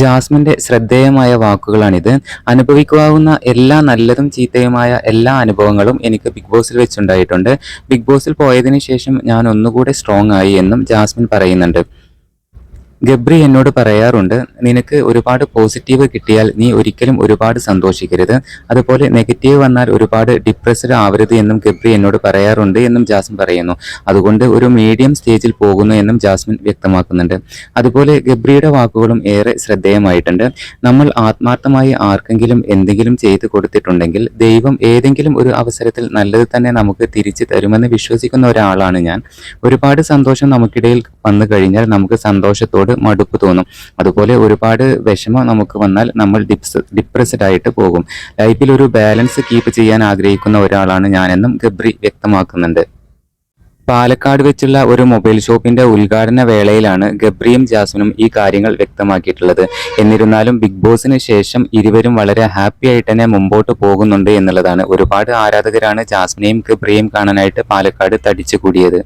ജാസ്മിന്റെ ശ്രദ്ധേയമായ വാക്കുകളാണിത്. അനുഭവിക്കാവുന്ന എല്ലാ നല്ലതും ചീത്തയുമായ എല്ലാ അനുഭവങ്ങളും എനിക്ക് ബിഗ് ബോസിൽ വെച്ചുണ്ടായിട്ടുണ്ട്. ബിഗ് ബോസിൽ പോയതിനു ശേഷം ഞാൻ ഒന്നുകൂടെ സ്ട്രോങ് ആയി എന്നും ജാസ്മിൻ പറയുന്നുണ്ട്. ഗബ്രി എന്നോട് പറയാറുണ്ട്, നിനക്ക് ഒരുപാട് പോസിറ്റീവ് കിട്ടിയാൽ നീ ഒരിക്കലും ഒരുപാട് സന്തോഷിക്കരുത്, അതുപോലെ നെഗറ്റീവ് വന്നാൽ ഒരുപാട് ഡിപ്രസ്ഡ് ആവരുത് എന്നും ഗബ്രി എന്നോട് പറയാറുണ്ട് എന്നും ജാസ്മിൻ പറയുന്നു. അതുകൊണ്ട് ഒരു മീഡിയം സ്റ്റേജിൽ പോകുന്നു എന്നും ജാസ്മിൻ വ്യക്തമാക്കുന്നുണ്ട്. അതുപോലെ ഗബ്രിയുടെ വാക്കുകളും ഏറെ ശ്രദ്ധേയമായിട്ടുണ്ട്. നമ്മൾ ആത്മാർത്ഥമായി ആർക്കെങ്കിലും എന്തെങ്കിലും ചെയ്തു കൊടുത്തിട്ടുണ്ടെങ്കിൽ ദൈവം ഏതെങ്കിലും ഒരു അവസരത്തിൽ നല്ലത് തന്നെ നമുക്ക് തിരിച്ചു തരുമെന്ന് വിശ്വസിക്കുന്ന ഒരാളാണ് ഞാൻ. ഒരുപാട് സന്തോഷം നമുക്കിടയിൽ വന്നു കഴിഞ്ഞാൽ നമുക്ക് സന്തോഷത്തോട് മടുപ്പ് തോന്നും. അതുപോലെ ഒരുപാട് വിഷമം നമുക്ക് വന്നാൽ നമ്മൾ ഡിപ്രസ്ഡ് ആയിട്ട് പോകും. ലൈഫിൽ ഒരു ബാലൻസ് കീപ്പ് ചെയ്യാൻ ആഗ്രഹിക്കുന്ന ഒരാളാണ് ഞാനെന്നും ഗബ്രി വ്യക്തമാക്കുന്നുണ്ട്. പാലക്കാട് വെച്ചുള്ള ഒരു മൊബൈൽ ഷോപ്പിന്റെ ഉദ്ഘാടന വേളയിലാണ് ഗബ്രിയും ജാസ്മിനും ഈ കാര്യങ്ങൾ വ്യക്തമാക്കിയിട്ടുള്ളത്. എന്നിരുന്നാലും ബിഗ് ബോസിന് ശേഷം ഇരുവരും വളരെ ഹാപ്പി ആയിട്ട് തന്നെ മുമ്പോട്ട് പോകുന്നുണ്ട് എന്നുള്ളതാണ്. ഒരുപാട് ആരാധകരാണ് ജാസ്മിനെയും ഗബ്രിയെയും കാണാനായിട്ട് പാലക്കാട് തടിച്ചു കൂടിയത്.